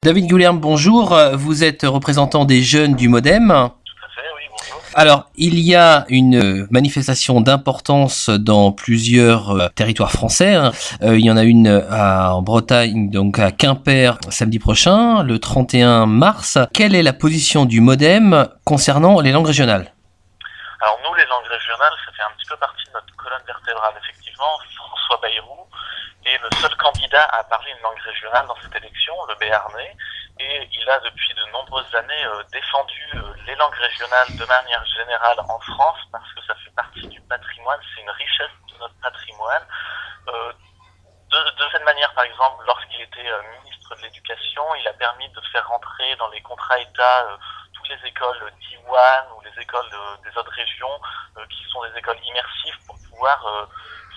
David Guilherme, bonjour. Vous êtes représentant des jeunes du MODEM. Tout à fait, oui, bonjour. Alors, il y a une manifestation d'importance dans plusieurs territoires français. Il y en a une en Bretagne, donc à Quimper, samedi prochain, le 31 mars. Quelle est la position du MODEM concernant les langues régionales ? Alors nous, les langues régionales, ça fait un petit peu partie de notre colonne vertébrale. Effectivement, François Bayrou est le seul candidat à parler une langue régionale dans cette élection, le béarnais, et il a depuis de nombreuses années défendu les langues régionales de manière générale en France parce que ça fait partie du patrimoine, c'est une richesse de notre patrimoine. De cette manière, par exemple, lorsqu'il était ministre de l'Éducation, il a permis de faire rentrer dans les contrats État toutes les écoles d'Iwan ou les écoles des autres régions qui sont des écoles immersives pour pouvoir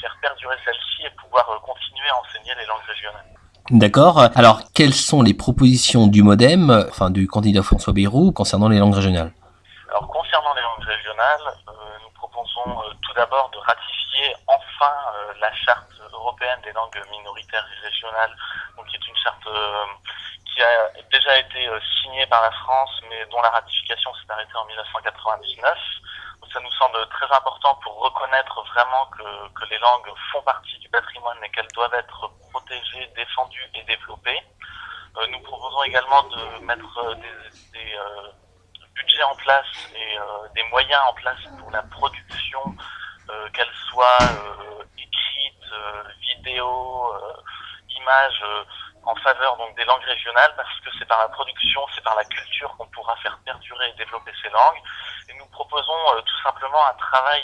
faire perdurer celles-ci et pouvoir continuer à enseigner les langues régionales. D'accord. Alors, quelles sont les propositions du MODEM, du candidat François Bayrou, concernant les langues régionales ? Alors, concernant les langues régionales, nous proposons tout d'abord de ratifier enfin la charte européenne des langues minoritaires et régionales, donc qui est une charte qui a déjà été signée par la France, mais dont la ratification s'est arrêtée en 1999. Donc, ça nous semble très important pour reconnaître vraiment que les langues font partie du patrimoine et qu'elles doivent être protégées, défendues et développées. Nous proposons également de mettre des budget en place et des moyens en place pour la production, qu'elle soit écrite, vidéo, images, en faveur donc des langues régionales, parce que c'est par la production, c'est par la culture qu'on pourra faire perdurer et développer ces langues. Et nous proposons tout simplement un travail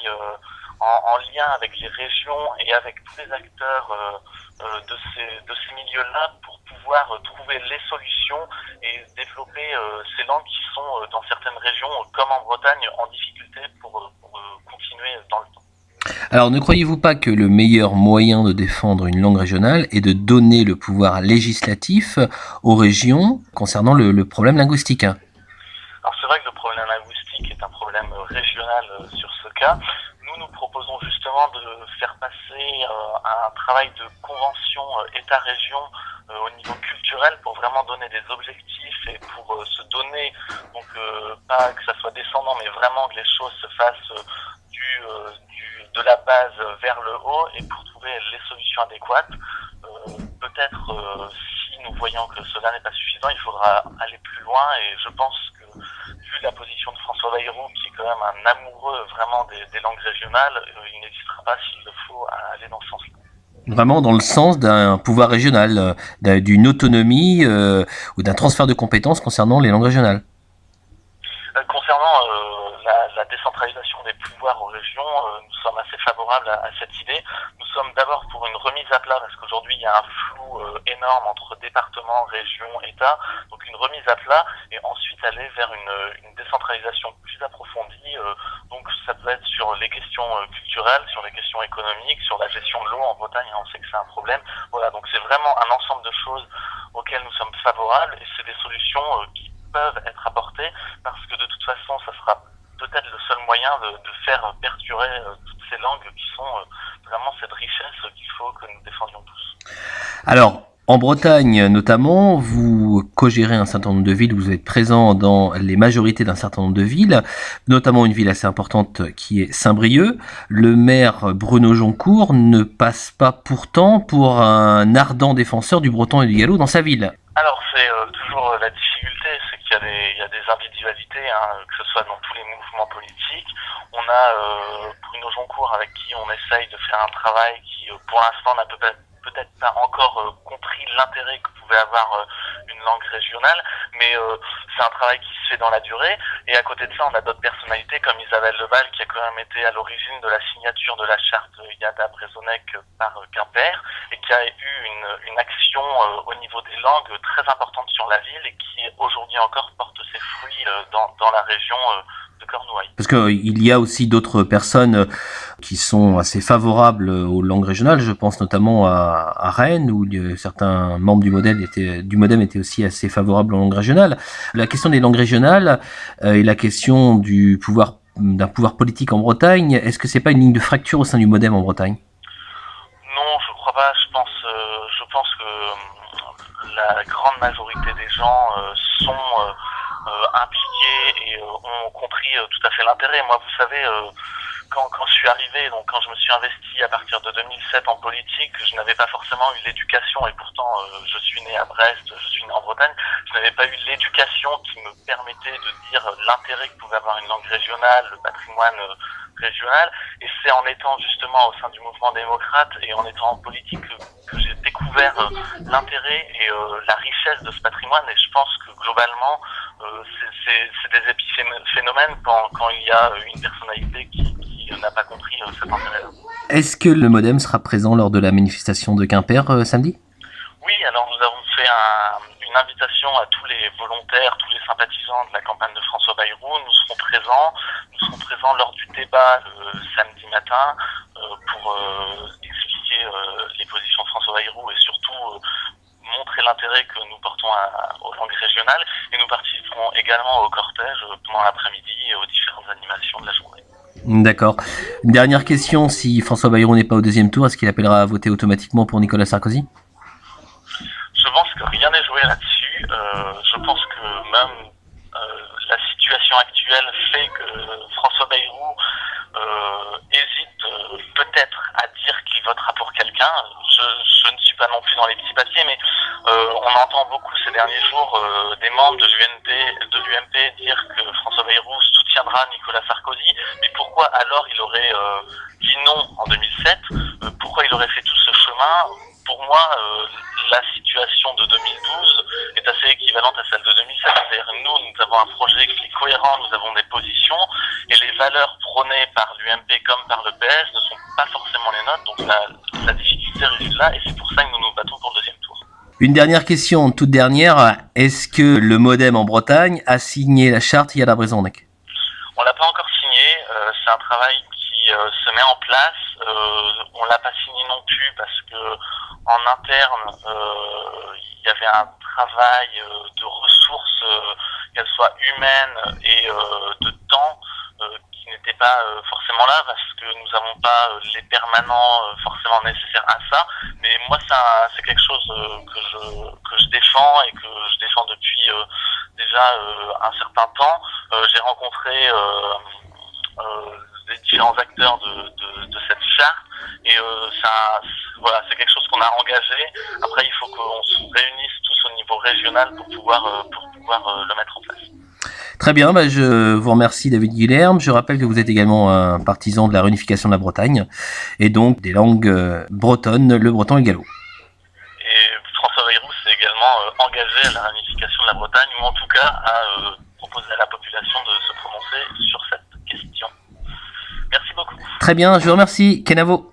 en lien avec les régions et avec tous les acteurs de ces milieux-là pour pouvoir trouver les solutions et développer ces langues qui sont dans certaines régions, comme en Bretagne, en difficulté pour continuer dans le temps. Alors, ne croyez-vous pas que le meilleur moyen de défendre une langue régionale est de donner le pouvoir législatif aux régions concernant le problème linguistique ? Alors c'est vrai que le problème linguistique est un problème régional sur ce cas. Nous proposons justement de faire passer un travail de convention État-région au niveau culturel pour vraiment donner des objectifs et pour se donner, donc pas que ça soit descendant, mais vraiment que les choses se fassent de la base vers le haut et pour trouver les solutions adéquates. Peut-être si nous voyons que cela n'est pas suffisant, il faudra aller plus loin et je pense que vu la position de François Bayrou, qui est quand même un amoureux vraiment des langues régionales, il n'hésitera pas s'il le faut à aller dans ce sens-là. Vraiment dans le sens d'un pouvoir régional, d'une autonomie ou d'un transfert de compétences concernant les langues régionales. Concernant la décentralisation des pouvoirs aux régions, nous sommes assez favorables à cette idée. Nous sommes d'abord pour une remise à plat parce qu'aujourd'hui il y a un flou énorme entre départements, régions, États. Donc une remise à plat et ensuite aller vers une décentralisation plus approfondie. Donc ça peut être sur les questions culturelles, sur les questions économiques, sur la gestion de l'eau en Bretagne. On sait que c'est un problème. Voilà, donc c'est vraiment un ensemble de choses auxquelles nous sommes favorables et c'est des solutions qui peuvent être apportées parce que de toute façon ça sera peut-être le seul moyen de faire perdurer toutes ces langues qui sont vraiment cette richesse qu'il faut que nous défendions tous. Alors, en Bretagne notamment, vous co-gérez un certain nombre de villes, vous êtes présent dans les majorités d'un certain nombre de villes, notamment une ville assez importante qui est Saint-Brieuc. Le maire Bruno Joncourt ne passe pas pourtant pour un ardent défenseur du breton et du gallo dans sa ville. Alors c'est toujours la difficulté, c'est qu'il y a des individualités, que ce soit dans tous les mouvements politiques. On a Bruno Joncourt avec qui on essaye de faire un travail qui pour l'instant n'a peut-être pas encore compris l'intérêt que pouvait avoir une langue régionale, mais c'est un travail qui se fait dans la durée. Et à côté de ça, on a d'autres personnalités comme Isabelle Lebal qui a quand même été à l'origine de la signature de la charte Yada Brezonec par Quimper et qui a eu une action au niveau des langues très importante sur la ville et qui aujourd'hui encore porte ses fruits dans la région de Cornouailles. Parce qu'il y a aussi d'autres personnes qui sont assez favorables aux langues régionales, je pense notamment à Rennes, où certains membres du MODEM étaient aussi assez favorables aux langues régionales. La question des langues régionales et la question d'un pouvoir politique en Bretagne, est-ce que c'est pas une ligne de fracture au sein du MODEM en Bretagne ? Non, je crois pas. Je pense que la grande majorité des gens sont impliqués et ont compris tout à fait l'intérêt. Moi, vous savez, quand je suis arrivé, donc quand je me suis investi à partir de 2007 en politique, je n'avais pas forcément eu l'éducation, et pourtant je suis né à Brest, je suis né en Bretagne, je n'avais pas eu l'éducation qui me permettait de dire l'intérêt que pouvait avoir une langue régionale, le patrimoine régional, et c'est en étant justement au sein du mouvement démocrate et en étant en politique que j'ai découvert l'intérêt et la richesse de ce patrimoine, et je pense que globalement c'est des épiphénomènes quand il y a une personnalité qui n'a pas compris cet intérêt-là. Est-ce que le MODEM sera présent lors de la manifestation de Quimper samedi ? Oui, alors nous avons fait une invitation à tous les volontaires, tous les sympathisants de la campagne de François Bayrou. Nous serons présents lors du débat le samedi matin pour expliquer les positions de François Bayrou et surtout montrer l'intérêt que nous portons aux langues régionales. Et nous participerons également au cortège pendant l'après-midi et aux différentes animations de la journée. D'accord. Une dernière question, si François Bayrou n'est pas au deuxième tour, est-ce qu'il appellera à voter automatiquement pour Nicolas Sarkozy ? Je pense que rien n'est joué là-dessus. Je pense que même la situation actuelle fait que François Bayrou hésite peut-être à dire qu'il votera pour quelqu'un. Je ne suis pas non plus dans les petits papiers, mais on entend beaucoup ces derniers jours des membres de l'UMP dire que François Bayrou soutiendra Nicolas Sarkozy. Mais pourquoi alors il aurait dit non en 2007 ? Pourquoi il aurait fait tout ce chemin ? Pour moi, la situation de 2012 est assez équivalente à celle de 2007. C'est-à-dire nous avons un projet qui est cohérent, nous avons des positions, et les valeurs prônées par l'UMP comme par le PS ne sont pas forcément les nôtres. Donc la difficulté réside là, et c'est pour ça que nous nous battons pour le deuxième tour. Une dernière question, toute dernière. Est-ce que le MODEM en Bretagne a signé la charte Yad Abrezhoneg ? On l'a pas encore signé. C'est un travail qui se met en place. On l'a pas signé non plus parce que en interne, il y avait un travail de ressources, qu'elles soient humaines et de temps, qui n'était pas forcément là parce que nous n'avons pas les permanents forcément nécessaires à ça. Mais moi, c'est quelque chose que je défends et que je défends depuis déjà un certain temps. J'ai rencontré les différents acteurs de cette charte et voilà, c'est quelque chose qu'on a engagé. Après, il faut qu'on se réunisse tous au niveau régional pour pouvoir le mettre en place. Très bien, je vous remercie David Guilherme. Je rappelle que vous êtes également un partisan de la réunification de la Bretagne et donc des langues bretonnes, le breton et le gallo. Et François Bayrou s'est également engagé à la réunification de la Bretagne, ou en tout cas à proposer à la population de se prononcer sur cette question. Merci beaucoup. Très bien, je vous remercie. Kenavo.